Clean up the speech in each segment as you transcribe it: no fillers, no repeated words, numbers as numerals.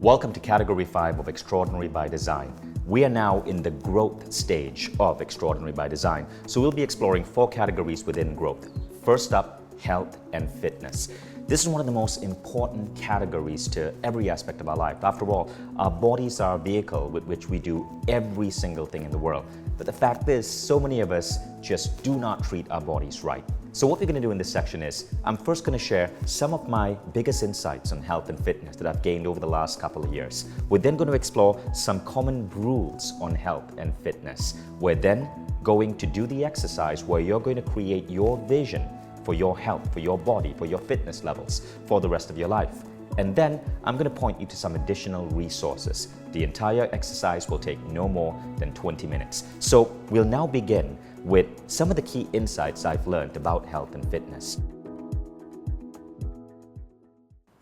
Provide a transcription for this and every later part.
Welcome to Category 5 of Extraordinary by Design. We are now in the growth stage of Extraordinary by Design, so we'll be exploring 4 categories within growth. First up, health and fitness. This is one of the most important categories to every aspect of our life. After all, our bodies are a vehicle with which we do every single thing in the world. But the fact is, so many of us just do not treat our bodies right. So what we're going to do in this section is, I'm first going to share some of my biggest insights on health and fitness that I've gained over the last couple of years. We're then going to explore some common rules on health and fitness. We're then going to do the exercise where you're going to create your vision for your health, for your body, for your fitness levels for the rest of your life. And then I'm going to point you to some additional resources. The entire exercise will take no more than 20 minutes. So we'll now begin with some of the key insights I've learned about health and fitness.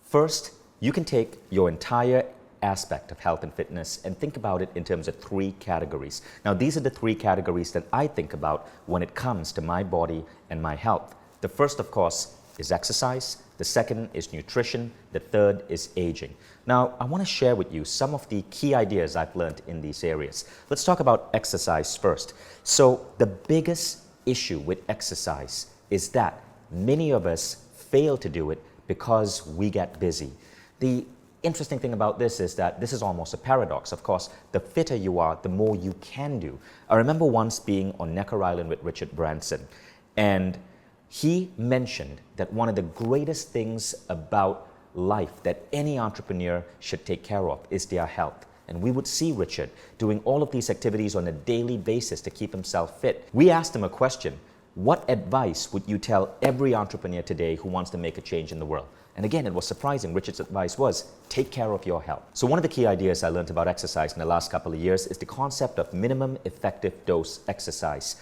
First, you can take your entire aspect of health and fitness and think about it in terms of 3 categories. Now, these are the 3 categories that I think about when it comes to my body and my health. The first, of course, is exercise. The second is nutrition. The third is aging. Now, I want to share with you some of the key ideas I've learned in these areas. Let's talk about exercise first. So, the biggest issue with exercise is that many of us fail to do it because we get busy. The interesting thing about this is that this is almost a paradox. Of course, the fitter you are, the more you can do. I remember once being on Necker Island with Richard Branson, and he mentioned that one of the greatest things about life that any entrepreneur should take care of is their health. And we would see Richard doing all of these activities on a daily basis to keep himself fit. We asked him a question: what advice would you tell every entrepreneur today who wants to make a change in the world? And again, it was surprising. Richard's advice was, take care of your health. So one of the key ideas I learned about exercise in the last couple of years is the concept of minimum effective dose exercise.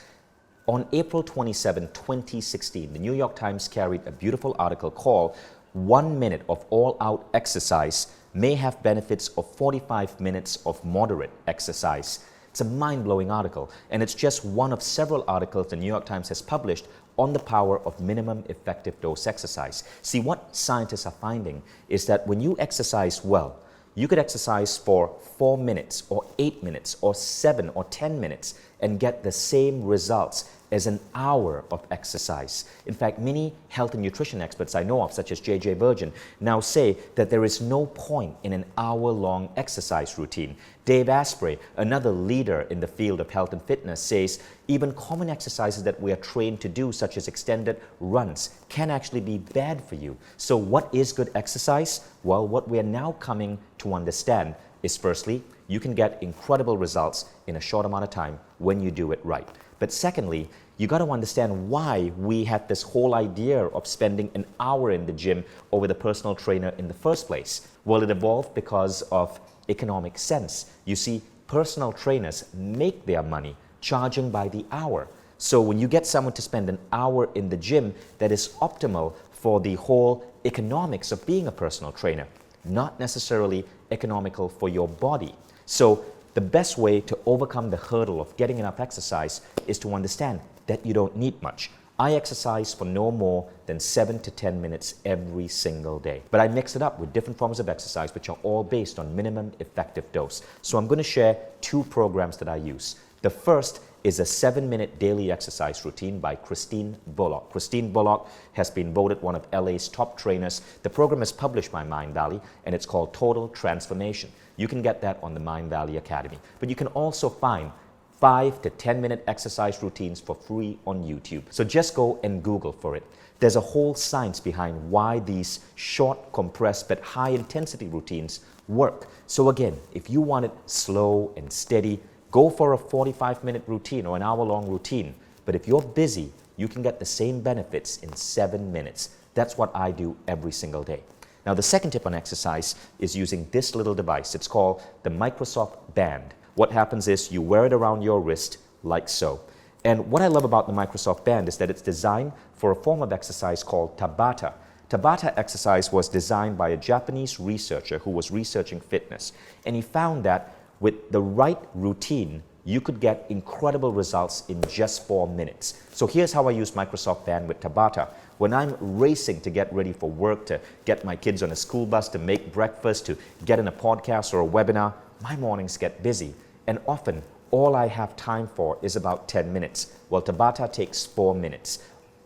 On April 27, 2016, the New York Times carried a beautiful article called 1 minute of all-out exercise may have benefits of 45 minutes of moderate exercise. It's a mind-blowing article, and it's just one of several articles the New York Times has published on the power of minimum effective dose exercise. See, what scientists are finding is that when you exercise well, you could exercise for 4 minutes or 8 minutes or 7 or 10 minutes and get the same results as an hour of exercise. In fact, many health and nutrition experts I know of, such as J.J. Virgin, now say that there is no point in an hour-long exercise routine. Dave Asprey, another leader in the field of health and fitness, says even common exercises that we are trained to do, such as extended runs, can actually be bad for you. So what is good exercise? Well, what we are now coming to understand is, firstly, you can get incredible results in a short amount of time when you do it right. But secondly, you got to understand why we had this whole idea of spending an hour in the gym or with a personal trainer in the first place. Well, it evolved because of economic sense. You see, personal trainers make their money charging by the hour. So when you get someone to spend an hour in the gym, that is optimal for the whole economics of being a personal trainer, not necessarily economical for your body. So the best way to overcome the hurdle of getting enough exercise is to understand that you don't need much. I exercise for no more than 7 to 10 minutes every single day. But I mix it up with different forms of exercise, which are all based on minimum effective dose. So I'm going to share 2 programs that I use. The first is a 7-minute daily exercise routine by Christine Bullock. Christine Bullock has been voted one of LA's top trainers. The program is published by Mindvalley, and it's called Total Transformation. You can get that on the Mindvalley Academy. But you can also find 5 to 10-minute exercise routines for free on YouTube. So just go and Google for it. There's a whole science behind why these short, compressed, but high-intensity routines work. So again, if you want it slow and steady, go for a 45-minute routine or an hour-long routine. But if you're busy, you can get the same benefits in 7 minutes. That's what I do every single day. Now, the second tip on exercise is using this little device. It's called the Microsoft Band. What happens is you wear it around your wrist like so. And what I love about the Microsoft Band is that it's designed for a form of exercise called Tabata. Tabata exercise was designed by a Japanese researcher who was researching fitness. And he found that with the right routine, you could get incredible results in just 4 minutes. So here's how I use Microsoft Band with Tabata. When I'm racing to get ready for work, to get my kids on a school bus, to make breakfast, to get in a podcast or a webinar, my mornings get busy. And often, all I have time for is about 10 minutes. Well, Tabata takes 4 minutes.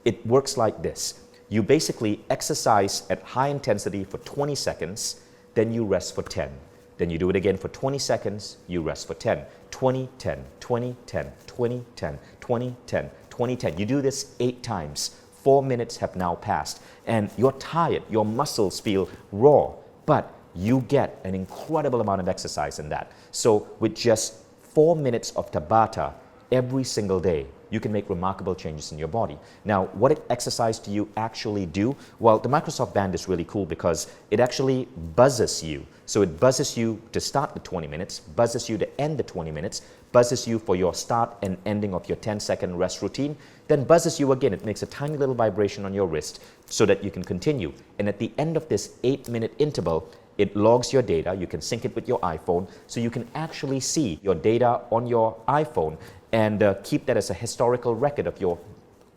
It works like this. You basically exercise at high intensity for 20 seconds, then you rest for 10. Then you do it again for 20 seconds, you rest for 10. 20, 10, 20, 10, 20, 10, 20, 10, 20, 10. You do this 8 times. 4 minutes have now passed and you're tired, your muscles feel raw, but you get an incredible amount of exercise in that. So with just 4 minutes of Tabata every single day, you can make remarkable changes in your body. Now, what exercise do you actually do? Well, the Microsoft Band is really cool because it actually buzzes you. So it buzzes you to start the 20 minutes, buzzes you to end the 20 minutes, buzzes you for your start and ending of your 10-second rest routine, then buzzes you again. It makes a tiny little vibration on your wrist so that you can continue. And at the end of this 8-minute interval, it logs your data. You can sync it with your iPhone, so you can actually see your data on your iPhone and keep that as a historical record of your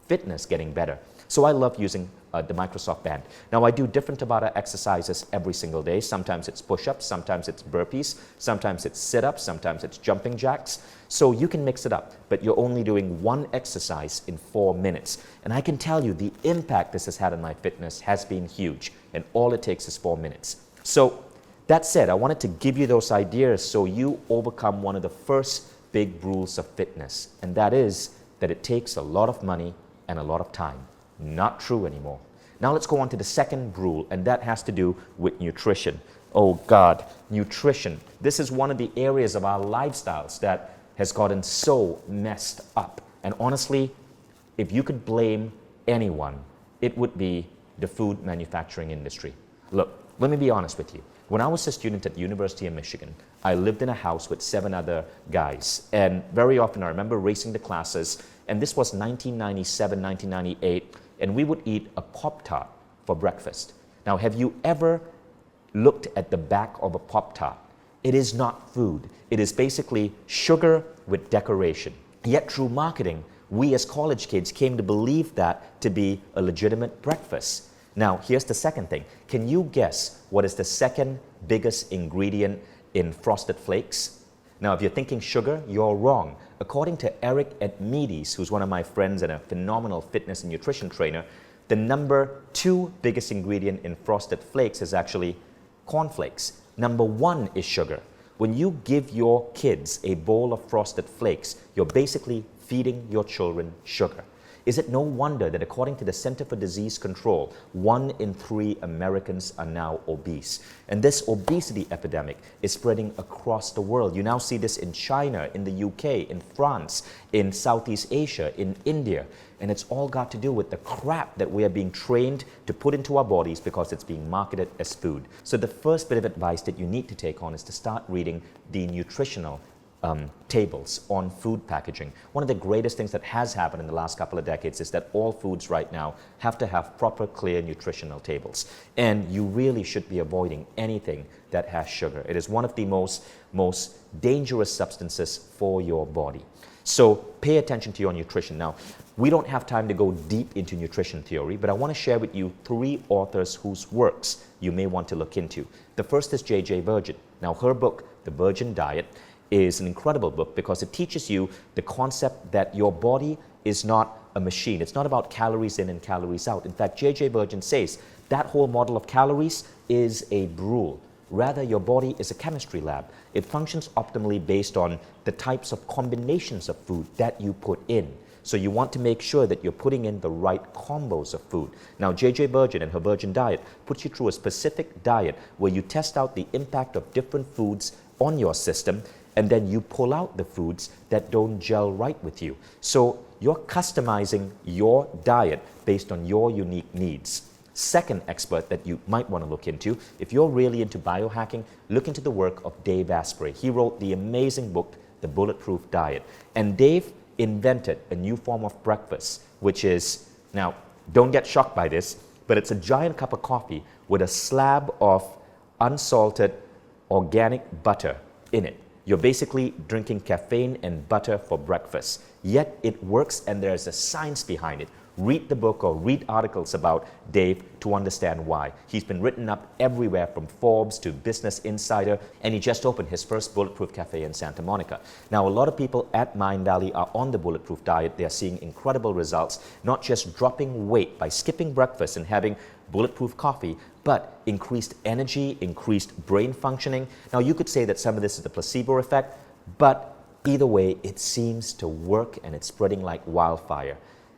fitness getting better. So I love using the Microsoft Band. Now I do different Tabata exercises every single day. Sometimes it's push-ups, sometimes it's burpees, sometimes it's sit-ups, sometimes it's jumping jacks. So you can mix it up, but you're only doing one exercise in 4 minutes. And I can tell you the impact this has had on my fitness has been huge, and all it takes is 4 minutes. So that said, I wanted to give you those ideas so you overcome one of the first big rules of fitness, and that is that it takes a lot of money and a lot of time. Not true anymore. Now let's go on to the second rule, and that has to do with nutrition. Oh God, nutrition. This is one of the areas of our lifestyles that has gotten so messed up. And honestly, if you could blame anyone, it would be the food manufacturing industry. Look, let me be honest with you. When I was a student at University of Michigan, I lived in a house with 7 other guys. And very often I remember racing the classes, and this was 1997, 1998, and we would eat a Pop-Tart for breakfast. Now, have you ever looked at the back of a Pop-Tart? It is not food. It is basically sugar with decoration. Yet through marketing, we as college kids came to believe that to be a legitimate breakfast. Now, here's the second thing. Can you guess what is the second biggest ingredient in Frosted Flakes? Now, if you're thinking sugar, you're wrong. According to Eric Edmeades, who's one of my friends and a phenomenal fitness and nutrition trainer, the number 2 biggest ingredient in Frosted Flakes is actually cornflakes. Number 1 is sugar. When you give your kids a bowl of Frosted Flakes, you're basically feeding your children sugar. Is it no wonder that according to the Center for Disease Control, 1 in 3 Americans are now obese? And this obesity epidemic is spreading across the world. You now see this in China, in the UK, in France, in Southeast Asia, in India. And it's all got to do with the crap that we are being trained to put into our bodies because it's being marketed as food. So the first bit of advice that you need to take on is to start reading the nutritional tables on food packaging. One of the greatest things that has happened in the last couple of decades is that all foods right now have to have proper, clear nutritional tables. And you really should be avoiding anything that has sugar. It is one of the most dangerous substances for your body. So pay attention to your nutrition. Now, we don't have time to go deep into nutrition theory, but I want to share with you 3 authors whose works you may want to look into. The first is J.J. Virgin. Now, her book, The Virgin Diet, is an incredible book because it teaches you the concept that your body is not a machine. It's not about calories in and calories out. In fact, J.J. Virgin says that whole model of calories is a brule. Rather, your body is a chemistry lab. It functions optimally based on the types of combinations of food that you put in. So you want to make sure that you're putting in the right combos of food. Now, J.J. Virgin and her Virgin Diet puts you through a specific diet where you test out the impact of different foods on your system, and then you pull out the foods that don't gel right with you. So you're customizing your diet based on your unique needs. Second expert that you might want to look into, if you're really into biohacking, look into the work of Dave Asprey. He wrote the amazing book, The Bulletproof Diet. And Dave invented a new form of breakfast, which is, now, don't get shocked by this, but it's a giant cup of coffee with a slab of unsalted organic butter in it. You're basically drinking caffeine and butter for breakfast. Yet it works and there's a science behind it. Read the book or read articles about Dave to understand why. He's been written up everywhere from Forbes to Business Insider, and he just opened his first Bulletproof Cafe in Santa Monica. Now, a lot of people at Mind Valley are on the Bulletproof diet. They're seeing incredible results, not just dropping weight by skipping breakfast and having Bulletproof coffee, but increased energy, increased brain functioning. Now, you could say that some of this is the placebo effect, but either way, it seems to work and it's spreading like wildfire.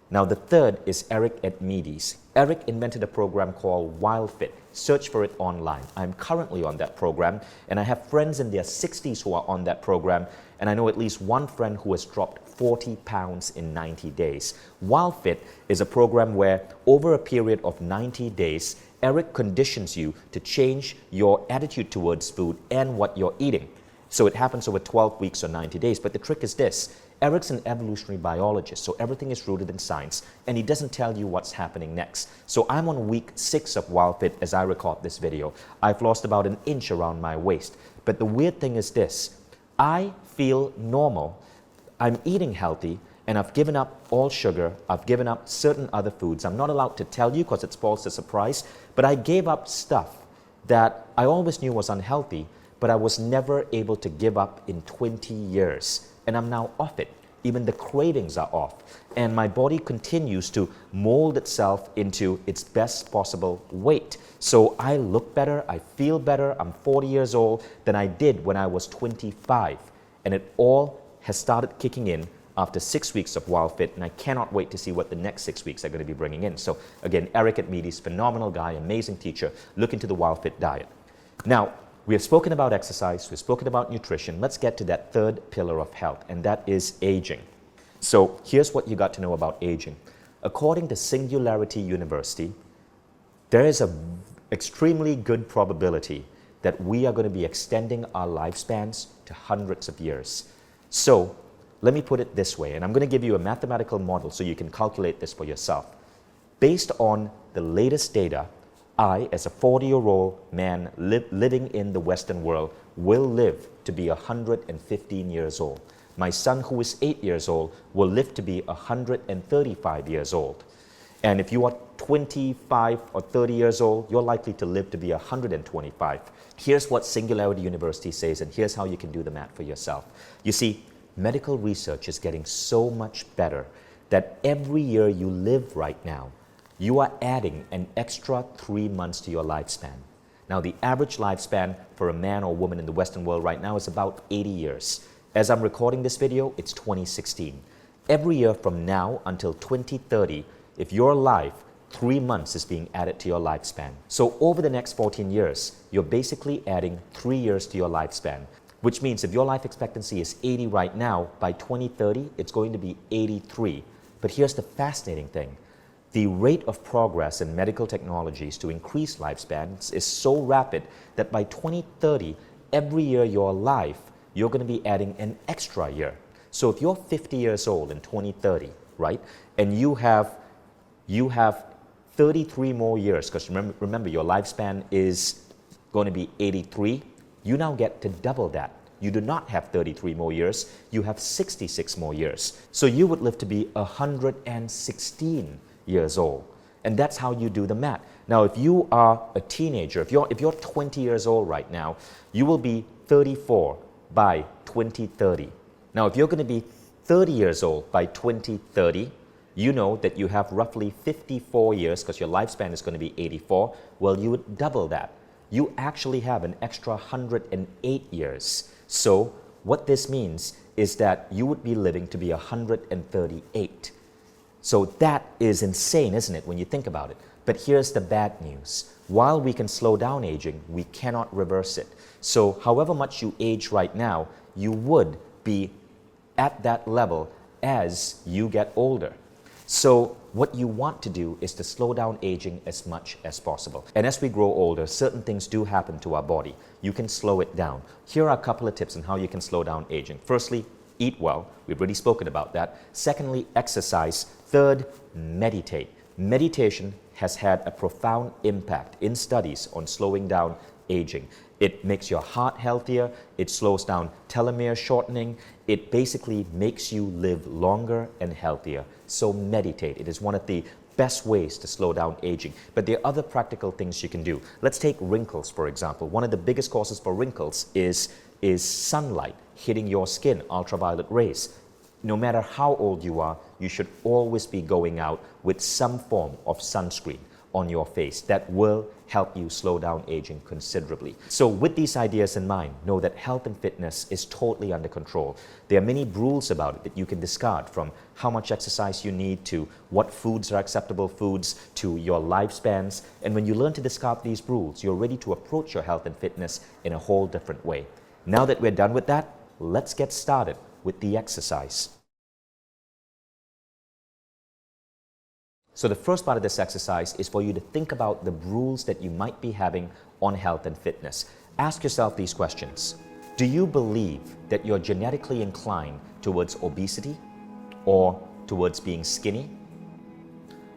Now, the third is Eric at Medes. Eric invented a program called WildFit. Search for it online. I'm currently on that program, and I have friends in their 60s who are on that program, and I know at least one friend who has dropped 40 pounds in 90 days. WildFit is a program where, over a period of 90 days, Eric conditions you to change your attitude towards food and what you're eating. So it happens over 12 weeks or 90 days, but the trick is this. Eric's an evolutionary biologist, so everything is rooted in science, and he doesn't tell you what's happening next. So I'm on week 6 of WildFit as I record this video. I've lost about an inch around my waist. But the weird thing is this, I feel normal, I'm eating healthy, and I've given up all sugar, I've given up certain other foods. I'm not allowed to tell you because it spoils the surprise, but I gave up stuff that I always knew was unhealthy, but I was never able to give up in 20 years. And I'm now off it. Even the cravings are off. And my body continues to mold itself into its best possible weight. So I look better, I feel better, I'm 40 years old than I did when I was 25. And it all has started kicking in after 6 weeks of WildFit, and I cannot wait to see what the next 6 weeks are going to be bringing in. So again, Eric at Medes, phenomenal guy, amazing teacher. Look into the WildFit diet. Now, we have spoken about exercise, we've spoken about nutrition. Let's get to that third pillar of health, and that is aging. So here's what you got to know about aging. According to Singularity University, there is an extremely good probability that we are going to be extending our lifespans to hundreds of years. So let me put it this way, and I'm going to give you a mathematical model so you can calculate this for yourself. Based on the latest data, I, as a 40-year-old man living in the Western world, will live to be 115 years old. My son, who is 8 years old, will live to be 135 years old. And if you are 25 or 30 years old, you're likely to live to be 125. Here's what Singularity University says, and here's how you can do the math for yourself. You see, medical research is getting so much better that every year you live right now, you are adding an extra 3 months to your lifespan. Now, the average lifespan for a man or woman in the Western world right now is about 80 years. As I'm recording this video, it's 2016. Every year from now until 2030, if you're alive, 3 months is being added to your lifespan. So over the next 14 years, you're basically adding 3 years to your lifespan, which means if your life expectancy is 80 right now, by 2030, it's going to be 83. But here's the fascinating thing. The rate of progress in medical technologies to increase lifespans is so rapid that by 2030, every year you're alive, you're going to be adding an extra year. So if you're 50 years old in 2030, right, and you have 33 more years, because remember your lifespan is going to be 83, you now get to double that. You do not have 33 more years, you have 66 more years. So you would live to be 116 years old. And that's how you do the math. Now, if you are a teenager, if you're 20 years old right now, you will be 34 by 2030. Now, if you're going to be 30 years old by 2030, you know that you have roughly 54 years because your lifespan is going to be 84. Well, you would double that. You actually have an extra 108 years. So what this means is that you would be living to be 138. So that is insane, isn't it, when you think about it? But here's the bad news. While we can slow down aging, we cannot reverse it. So however much you age right now, you would be at that level as you get older. So what you want to do is to slow down aging as much as possible. And as we grow older, certain things do happen to our body. You can slow it down. Here are a couple of tips on how you can slow down aging. Firstly, eat well. We've already spoken about that. Secondly, exercise. Third, meditate. Meditation has had a profound impact in studies on slowing down aging. It makes your heart healthier, it slows down telomere shortening, it basically makes you live longer and healthier. So meditate. It is one of the best ways to slow down aging. But there are other practical things you can do. Let's take wrinkles, for example. One of the biggest causes for wrinkles is sunlight hitting your skin, ultraviolet rays. No matter how old you are, you should always be going out with some form of sunscreen on your face. That will help you slow down aging considerably. So with these ideas in mind, know that health and fitness is totally under control. There are many rules about it that you can discard, from how much exercise you need to what foods are acceptable foods to your lifespans. And when you learn to discard these rules, you're ready to approach your health and fitness in a whole different way. Now that we're done with that, let's get started with the exercise. So the first part of this exercise is for you to think about the rules that you might be having on health and fitness. Ask yourself these questions. Do you believe that you're genetically inclined towards obesity or towards being skinny?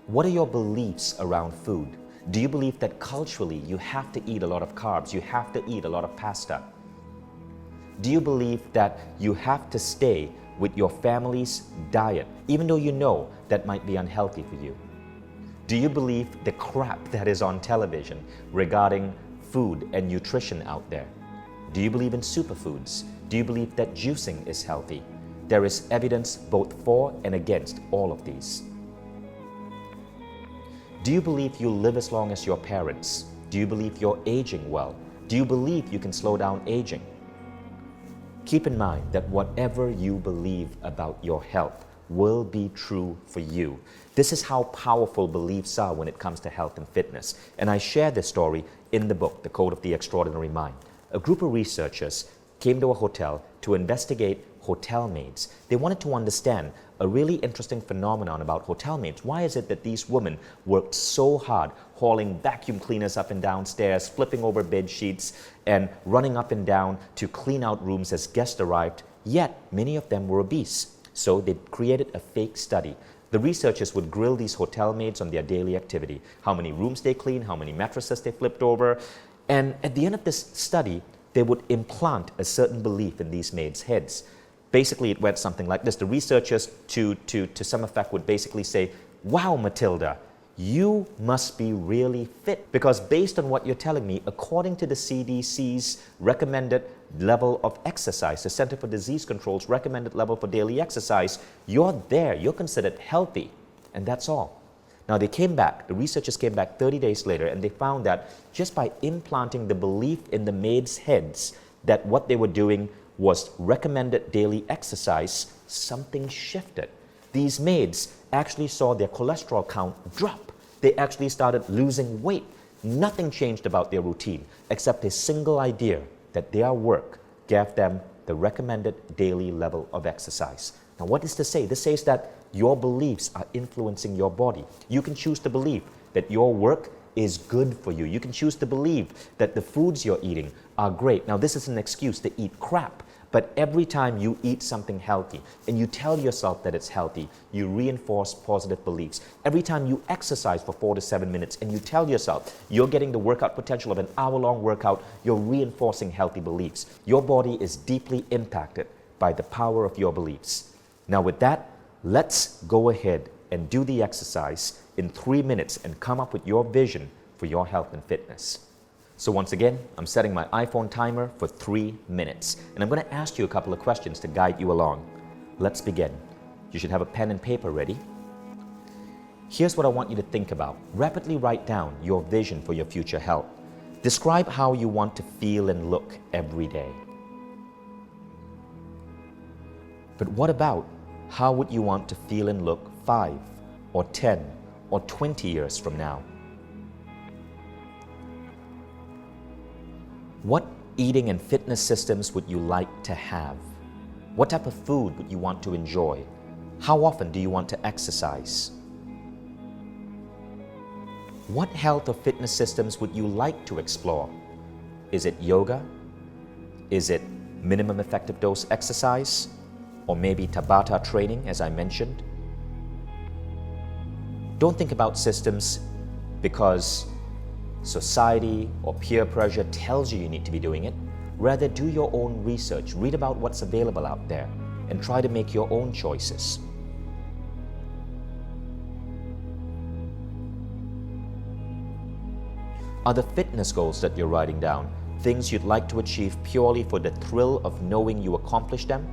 What are your beliefs around food? Do you believe that culturally you have to eat a lot of carbs, you have to eat a lot of pasta? Do you believe that you have to stay with your family's diet, even though you know that might be unhealthy for you? Do you believe the crap that is on television regarding food and nutrition out there? Do you believe in superfoods? Do you believe that juicing is healthy? There is evidence both for and against all of these. Do you believe you'll live as long as your parents? Do you believe you're aging well? Do you believe you can slow down aging? Keep in mind that whatever you believe about your health will be true for you. This is how powerful beliefs are when it comes to health and fitness. And I share this story in the book, The Code of the Extraordinary Mind. A group of researchers came to a hotel to investigate hotel maids. They wanted to understand a really interesting phenomenon about hotel maids. Why is it that these women worked so hard, hauling vacuum cleaners up and down stairs, flipping over bed sheets, and running up and down to clean out rooms as guests arrived, yet many of them were obese? So they created a fake study. The researchers would grill these hotel maids on their daily activity, how many rooms they cleaned, how many mattresses they flipped over. And at the end of this study, they would implant a certain belief in these maids' heads. Basically, it went something like this. The researchers, to some effect, would basically say, "Wow, Matilda, you must be really fit, because based on what you're telling me, according to the CDC's recommended level of exercise, the Center for Disease Control's recommended level for daily exercise, you're there, you're considered healthy." And that's all. Now they came back, the researchers came back 30 days later, and they found that just by implanting the belief in the maids' heads that what they were doing was recommended daily exercise, something shifted. These maids actually saw their cholesterol count drop. They actually started losing weight. Nothing changed about their routine except a single idea that their work gave them the recommended daily level of exercise. Now what does this say? This says that your beliefs are influencing your body. You can choose to believe that your work is good for you. You can choose to believe that the foods you're eating are great. Now this is an excuse to eat crap. But every time you eat something healthy and you tell yourself that it's healthy, you reinforce positive beliefs. Every time you exercise for 4 to 7 minutes and you tell yourself you're getting the workout potential of an hour-long workout, you're reinforcing healthy beliefs. Your body is deeply impacted by the power of your beliefs. Now with that, let's go ahead and do the exercise in 3 minutes and come up with your vision for your health and fitness. So once again, I'm setting my iPhone timer for 3 minutes, and I'm going to ask you a couple of questions to guide you along. Let's begin. You should have a pen and paper ready. Here's what I want you to think about. Rapidly write down your vision for your future health. Describe how you want to feel and look every day. But what about how would you want to feel and look 5 or 10 or 20 years from now? What eating and fitness systems would you like to have? What type of food would you want to enjoy? How often do you want to exercise? What health or fitness systems would you like to explore? Is it yoga? Is it minimum effective dose exercise? Or maybe Tabata training, as I mentioned? Don't think about systems because society or peer pressure tells you need to be doing it. Rather, do your own research, read about what's available out there, and try to make your own choices. Are the fitness goals that you're writing down things you'd like to achieve purely for the thrill of knowing you accomplished them?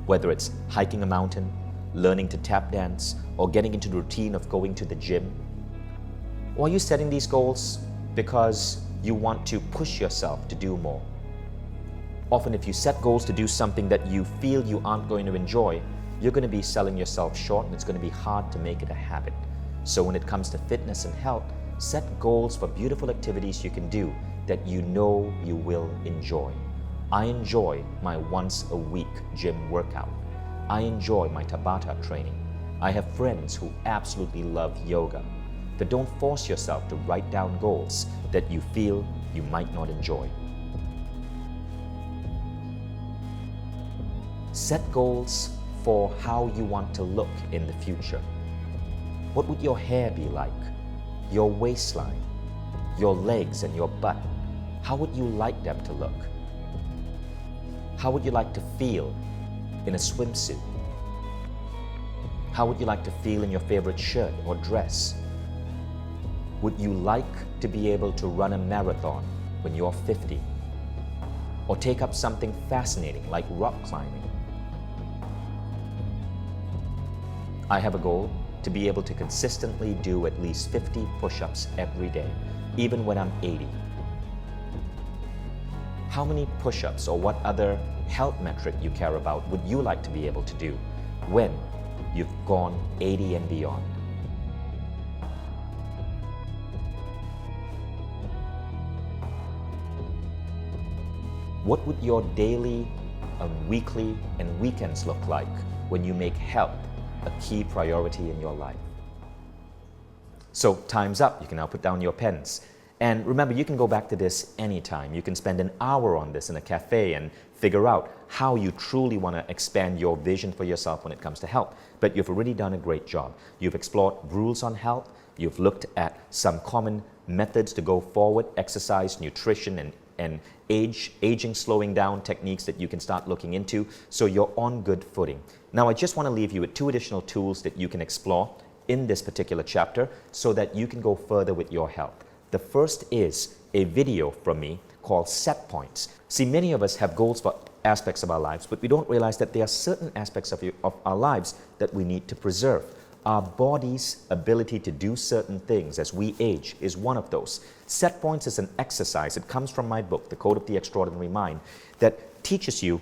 Whether it's hiking a mountain, learning to tap dance, or getting into the routine of going to the gym? Or are you setting these goals because you want to push yourself to do more? Often if you set goals to do something that you feel you aren't going to enjoy, you're going to be selling yourself short and it's going to be hard to make it a habit. So when it comes to fitness and health, set goals for beautiful activities you can do that you know you will enjoy. I enjoy my once-a-week gym workout. I enjoy my Tabata training. I have friends who absolutely love yoga. But don't force yourself to write down goals that you feel you might not enjoy. Set goals for how you want to look in the future. What would your hair be like? Your waistline? Your legs and your butt? How would you like them to look? How would you like to feel in a swimsuit? How would you like to feel in your favorite shirt or dress? Would you like to be able to run a marathon when you're 50? Or take up something fascinating like rock climbing? I have a goal to be able to consistently do at least 50 push-ups every day, even when I'm 80. How many push-ups or what other health metric you care about would you like to be able to do when you've gone 80 and beyond? What would your daily, weekly, and weekends look like when you make health a key priority in your life? So time's up. You can now put down your pens. And remember, you can go back to this anytime. You can spend an hour on this in a cafe and figure out how you truly want to expand your vision for yourself when it comes to health. But you've already done a great job. You've explored rules on health. You've looked at some common methods to go forward, exercise, nutrition, and aging, slowing down techniques that you can start looking into. So you're on good footing. Now, I just want to leave you with 2 additional tools that you can explore in this particular chapter so that you can go further with your health. The first is a video from me called Set Points. See, many of us have goals for aspects of our lives, but we don't realize that there are certain aspects of our lives that we need to preserve. Our body's ability to do certain things as we age is one of those. Set Points is an exercise. It comes from my book, The Code of the Extraordinary Mind, that teaches you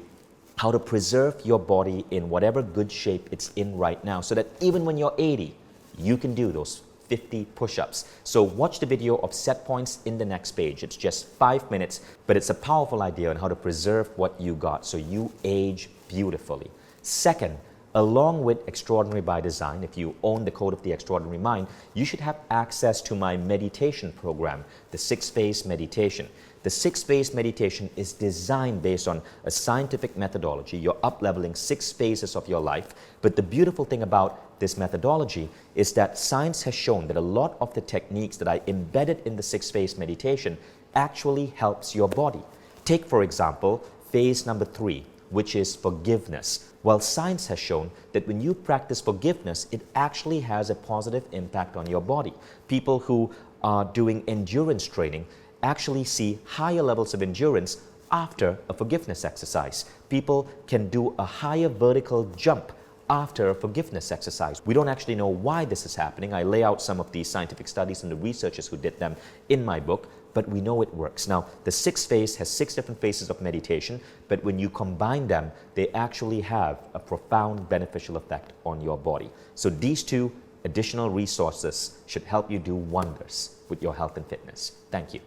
how to preserve your body in whatever good shape it's in right now, so that even when you're 80, you can do those 50 push-ups. So watch the video of Set Points in the next page. It's just 5 minutes, but it's a powerful idea on how to preserve what you got so you age beautifully. Second, along with Extraordinary by Design, if you own the Code of the Extraordinary Mind, you should have access to my meditation program, the 6-phase meditation. The 6-phase meditation is designed based on a scientific methodology. You're up-leveling 6 phases of your life. But the beautiful thing about this methodology is that science has shown that a lot of the techniques that I embedded in the 6-phase meditation actually helps your body. Take, for example, phase number 3, which is forgiveness. Well, science has shown that when you practice forgiveness, it actually has a positive impact on your body. People who are doing endurance training actually see higher levels of endurance after a forgiveness exercise. People can do a higher vertical jump after a forgiveness exercise. We don't actually know why this is happening. I lay out some of these scientific studies and the researchers who did them in my book, but we know it works. Now, the 6th phase has 6 different phases of meditation, but when you combine them, they actually have a profound beneficial effect on your body. So these 2 additional resources should help you do wonders with your health and fitness. Thank you.